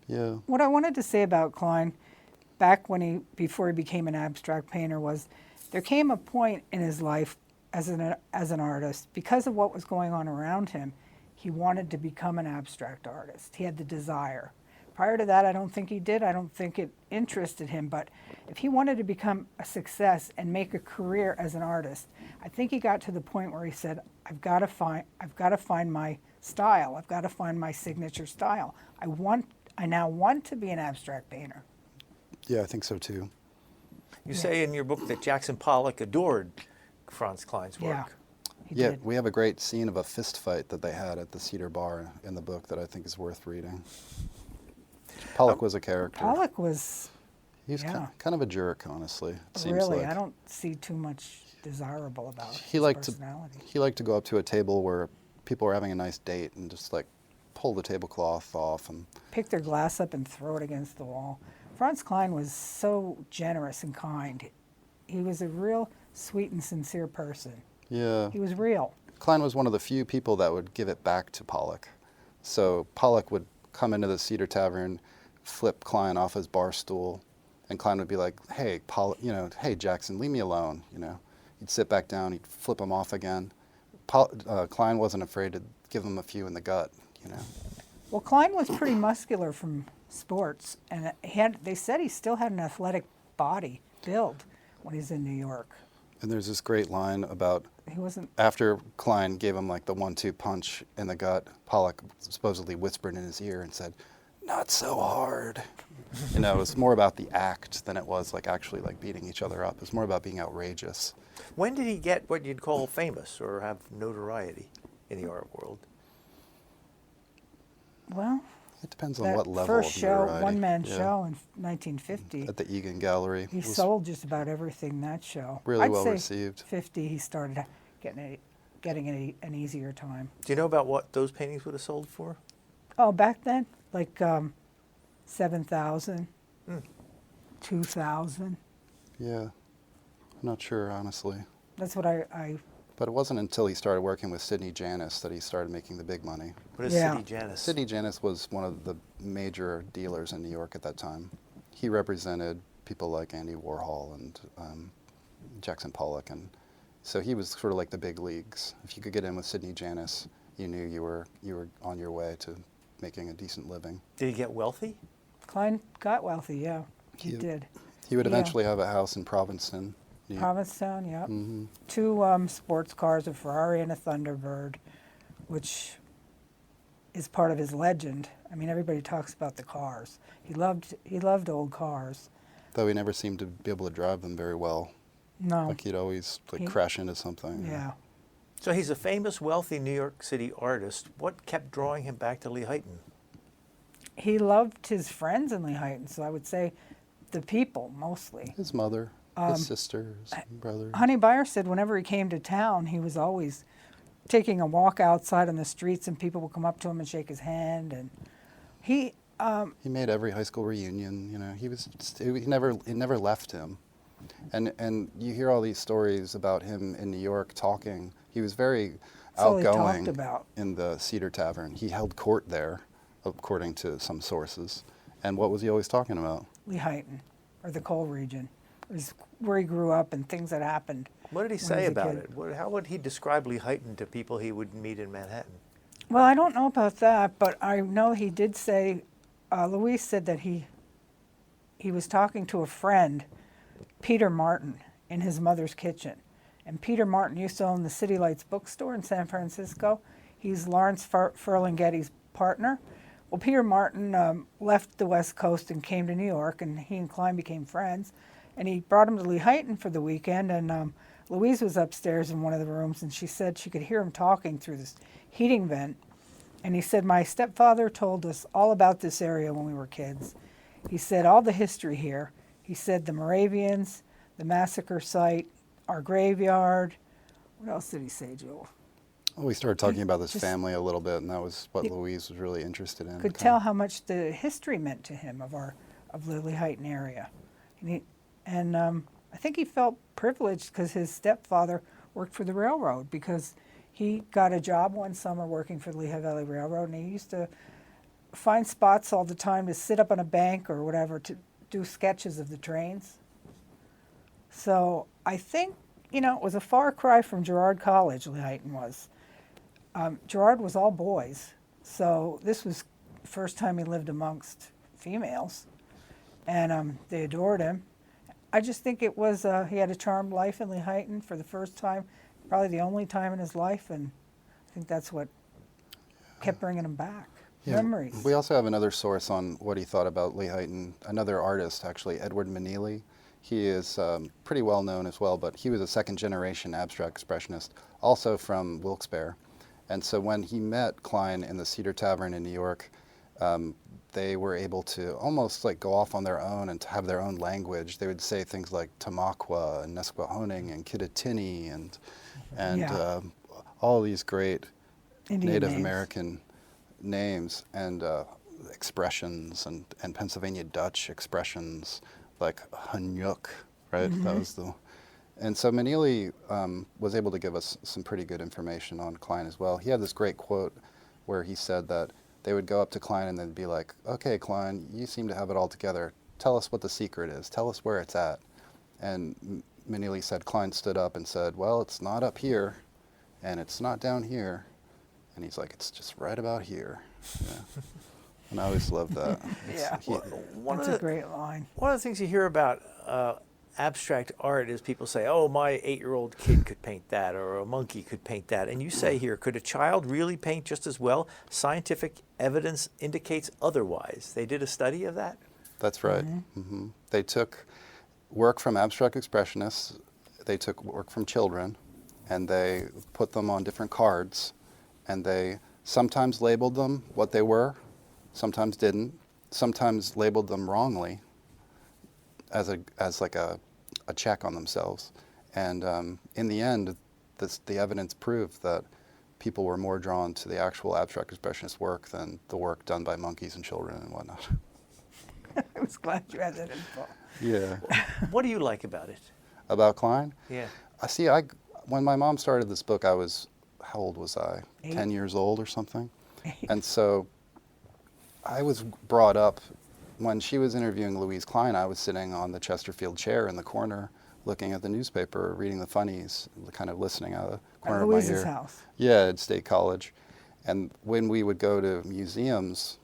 Yeah.
What I wanted to say about Kline, back before he became an abstract painter, was there came a point in his life as an artist, because of what was going on around him, he wanted to become an abstract artist. He had the desire. Prior to that, I don't think he did. I don't think it interested him. But if he wanted to become a success and make a career as an artist, I think he got to the point where he said, I've got to find my style. I've got to find my signature style. I now want to be an abstract painter.
Yeah, I think so too.
You say in your book that Jackson Pollock adored Franz Kline's work.
Yeah. He
Yeah,
did.
we have a great scene of a fist fight that they had at the Cedar Bar in the book that I think is worth reading. Pollock was a character.
Pollock was
He's
yeah.
kind of a jerk, honestly. It seems
really,
like.
I don't see too much desirable about
He
his
liked to
personality.
he liked to go up to a table where people were having a nice date and just like pull the tablecloth off and
Pick their glass up and throw it against the wall. Franz Kline was so generous and kind. He was a real sweet and sincere person.
yeah.
He was real.
Kline was one of the few people that would give it back to Pollock. So Pollock would come into the Cedar Tavern, flip Kline off his bar stool, and Kline would be like, "Hey, hey Jackson, leave me alone." He'd sit back down, he'd flip him off again. Kline wasn't afraid to give him a few in the gut.
Well, Kline was pretty muscular from sports, and they said he still had an athletic body build when he was in New York.
And there's this great line about
He wasn't.
after Kline gave him like the 1-2 punch in the gut, Pollock supposedly whispered in his ear and said, "Not so hard." It was more about the act than it was like actually like beating each other up. It was more about being outrageous.
When did he get what you'd call famous or have notoriety in the art world?
Well,
It depends on
that
what level
first
of
show,
notoriety.
one-man
Yeah.
show in 1950,
At the Egan Gallery.
he
was
sold just about everything that show.
really
I'd
well
say
received.
50, he started getting an easier time.
Do you know about what those paintings would have sold for?
Oh, back then, like 7,000,
Hmm.
2,000.
Yeah. I'm not sure, honestly.
That's what I
But it wasn't until he started working with Sidney Janis that he started making the big money.
What is
Yeah.
Sidney Janis?
Sidney Janis was one of the major dealers in New York at that time. He represented people like Andy Warhol and Jackson Pollock, and so he was sort of like the big leagues. If you could get in with Sidney Janis, you knew you were on your way to making a decent living.
Did he get wealthy?
Kline got wealthy, yeah, he
He-
did.
He would
Yeah.
eventually have a house in Provincetown.
Provincetown, yeah.
Hmm.
2 sports cars, a Ferrari and a Thunderbird, which is part of his legend. I mean, everybody talks about the cars. He loved old cars.
Though he never seemed to be able to drive them very well.
No,
Like he'd always
He-
crash into something.
yeah.
So he's a famous, wealthy New York City artist. What kept drawing him back to Lehighton?
He loved his friends in Lehighton, so I would say the people mostly.
His mother, his sisters, brothers.
Honey Buyer said whenever he came to town, he was always taking a walk outside on the streets, and people would come up to him and shake his hand. And he
He made every high school reunion. He never left him, and you hear all these stories about him in New York talking. He was very
That's all he
outgoing
talked about.
in the Cedar Tavern. He held court there, according to some sources. And what was he always talking about?
Lehighton, or the coal region, was where he grew up and things that happened.
What did he
when
say
was a
about
kid.
it? How would he describe Lehighton to people he would meet in Manhattan?
Well, I don't know about that, but I know he did say, Louise said that he was talking to a friend, Peter Martin, in his mother's kitchen. And Peter Martin used to own the City Lights bookstore in San Francisco. He's Lawrence Ferlinghetti's partner. Well, Peter Martin left the West Coast and came to New York, and he and Kline became friends. And he brought him to Lehighton for the weekend, and Louise was upstairs in one of the rooms, and she said she could hear him talking through this heating vent. And he said, my stepfather told us all about this area when we were kids. He said, all the history here. He said, the Moravians, the massacre site, our graveyard. What else did he say, Joel?
Well, we started talking about this family a little bit, and that was what Louise was really interested in.
Could tell how much the history meant to him of the Lehighton area. And I think he felt privileged because his stepfather worked for the railroad, because he got a job one summer working for the Lehigh Valley Railroad, and he used to find spots all the time to sit up on a bank or whatever to do sketches of the trains. So I think, it was a far cry from Girard College, Lehighton was. Girard was all boys, so this was the first time he lived amongst females, and they adored him. I just think it was, he had a charmed life in Lehighton for the first time, probably the only time in his life, and I think that's what kept bringing him back.
Yeah,
Memories.
we also have another source on what he thought about Lehighton, another artist, actually, Edward Meneely. He is pretty well known as well, but he was a second-generation abstract expressionist, also from Wilkes-Barre. And so when he met Kline in the Cedar Tavern in New York, they were able to almost like go off on their own and to have their own language. They would say things like Tamaqua and Nesquehoning and Kittatinny and all these great
Indian
Native
names.
American names and expressions and Pennsylvania Dutch expressions like Hanyuk, right? That was the. And so Meneely was able to give us some pretty good information on Kline as well. He had this great quote where he said that they would go up to Kline and they'd be like, okay, Kline, you seem to have it all together. Tell us what the secret is. Tell us where it's at. And Meneely said, Kline stood up and said, well, it's not up here and it's not down here. And he's like, it's just right about here. Yeah. And I always loved that.
Yeah,
That's
that's a great line.
One of the things you hear about abstract art is people say, oh, my 8-year-old kid could paint that, or a monkey could paint that. And you say here, could a child really paint just as well? Scientific evidence indicates otherwise. They did a study of that?
That's right. They took work from abstract expressionists, they took work from children, and they put them on different cards, and they sometimes labeled them what they were, sometimes didn't, sometimes labeled them wrongly as like a check on themselves. And in the end, the evidence proved that people were more drawn to the actual abstract expressionist work than the work done by monkeys and children and whatnot.
I was glad you had that info.
Yeah.
What do you like about it?
About Kline?
Yeah.
When my mom started this book, I was, how old was I?
8.
10 years old or something. And so I was brought up, when she was interviewing Louise Kline, I was sitting on the Chesterfield chair in the corner, looking at the newspaper, reading the funnies, kind of listening out of the corner
At
of my
Louise's
ear.
house.
Yeah, at State College. And when we would go to museums,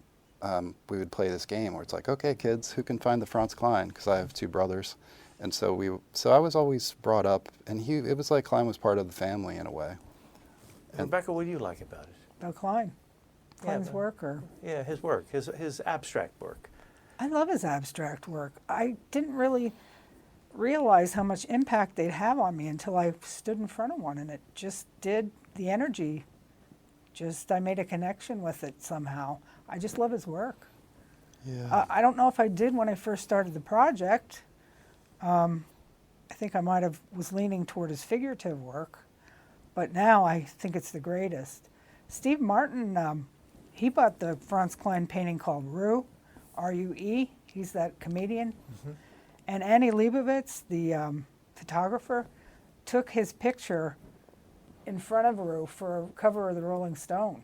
we would play this game where it's like, okay, kids, who can find the Franz Kline? Because I have 2 brothers. And so I was always brought up, and it was like Kline was part of the family in a way. And
Rebecca, what do you like about it?
About Kline. Kline's
but-
work, or?
Yeah, his work, his abstract work.
I love his abstract work. I didn't really realize how much impact they'd have on me until I stood in front of one, and it just did, the energy, I made a connection with it somehow. I just love his work.
yeah.
I don't know if I did when I first started the project. I think I was leaning toward his figurative work, but now I think it's the greatest. Steve Martin, he bought the Franz Kline painting called Rue, R-U-E. He's that comedian. And Annie Leibovitz, the photographer, took his picture in front of Rue for a cover of the Rolling Stone.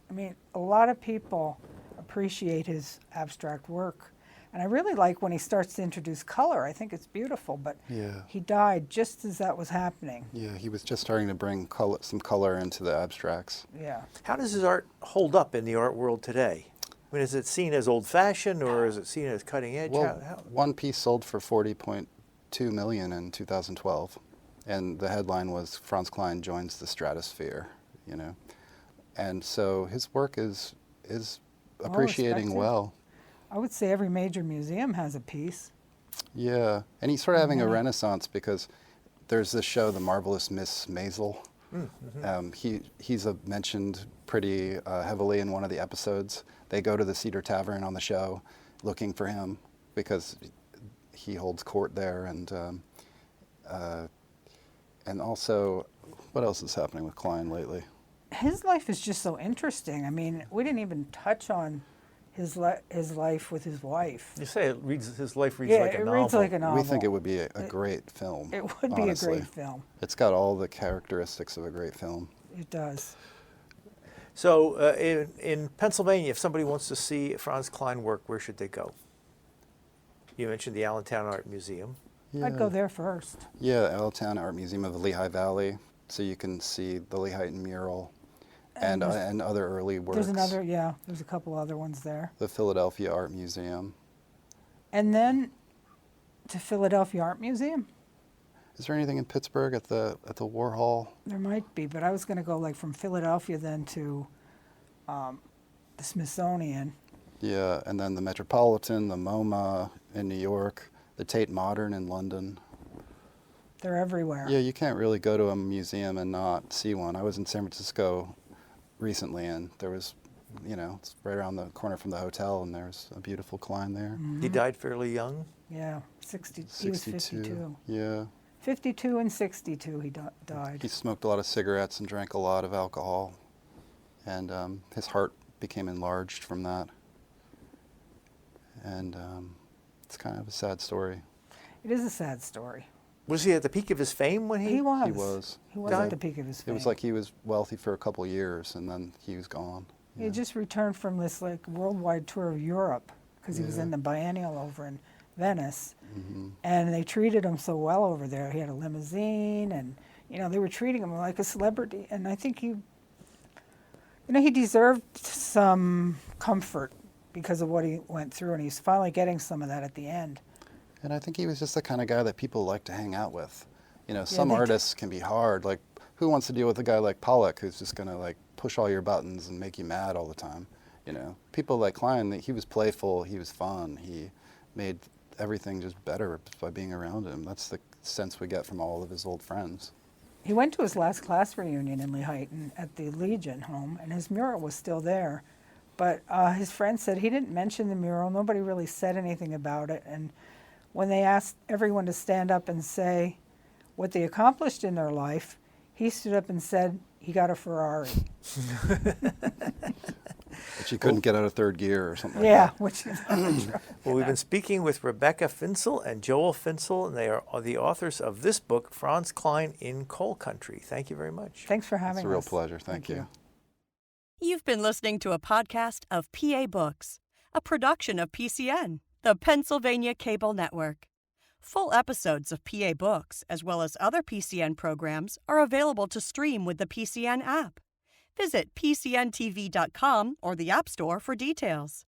I mean, a lot of people appreciate his abstract work. And I really like when he starts to introduce color. I think it's beautiful, but
Yeah.
he died just as that was happening.
Yeah, he was just starting to bring some color into the abstracts.
Yeah.
How does his art hold up in the art world today? I mean, is it seen as old-fashioned, or is it seen as cutting edge?
Well, one piece sold for $40.2 million in 2012, and the headline was Franz Kline joins the stratosphere, and so his work is appreciating
respected.
well.
I would say every major museum has a piece.
Yeah, and he's sort of having a renaissance because there's this show, The Marvelous Miss Maisel. He's mentioned pretty heavily in one of the episodes. They go to the Cedar Tavern on the show looking for him because he holds court there, and also, what else is happening with Kline lately?
His life is just so interesting. I mean, we didn't even touch on his life with his wife.
You say his life reads
Yeah,
like a novel.
it reads like a novel.
We think it would be a great film.
It would be
honestly.
a great film.
It's got all the characteristics of a great film.
It does.
So in Pennsylvania, if somebody wants to see Franz Kline work, where should they go? You mentioned the Allentown Art Museum.
I'd go there first.
Yeah, Allentown Art Museum of the Lehigh Valley, so you can see the Lehighton mural and other early works.
There's a couple other ones there.
The Philadelphia Art Museum.
And then to Philadelphia Art Museum.
Is there anything in Pittsburgh at the Warhol?
There might be, but I was going to go like from Philadelphia then to the Smithsonian.
Yeah, and then the Metropolitan, the MoMA in New York, the Tate Modern in London.
They're everywhere.
Yeah, you can't really go to a museum and not see one. I was in San Francisco recently, and there was, it's right around the corner from the hotel, and there's a beautiful Kline there.
Mm-hmm.
He died fairly young.
Yeah, he was 52.
Yeah.
52 and 62 he died.
He smoked a lot of cigarettes and drank a lot of alcohol, and his heart became enlarged from that. And it's kind of a sad story.
It is a sad story.
Was he at the peak of his fame when
He was.
He was.
He was
died?
at the peak of his fame.
It was like he was wealthy for a couple years, and then he was gone.
He had just returned from this like worldwide tour of Europe because he was in the biennial over in Venice, and they treated him so well over there. He had a limousine, and they were treating him like a celebrity. And I think he deserved some comfort because of what he went through, and he's finally getting some of that at the end.
And I think he was just the kind of guy that people like to hang out with. Some artists can be hard. Like, who wants to deal with a guy like Pollock who's just going to like push all your buttons and make you mad all the time? People like Kline, he was playful, he was fun, he made everything just better by being around him. That's the sense we get from all of his old friends.
He went to his last class reunion in Lehighton at the Legion home, and his mural was still there. But his friend said he didn't mention the mural. Nobody really said anything about it. And when they asked everyone to stand up and say what they accomplished in their life, he stood up and said he got a Ferrari.
But you couldn't get out of third gear or something like
Yeah,
that.
which is
Well, we've been speaking with Rebecca Finsel and Joel Finsel, and they are the authors of this book, Franz Kline in Coal Country. Thank you very much.
Thanks for having us.
It's a real pleasure. Thank you.
You've been listening to a podcast of PA Books, a production of PCN, the Pennsylvania Cable Network. Full episodes of PA Books, as well as other PCN programs, are available to stream with the PCN app. Visit PCNTV.com or the App Store for details.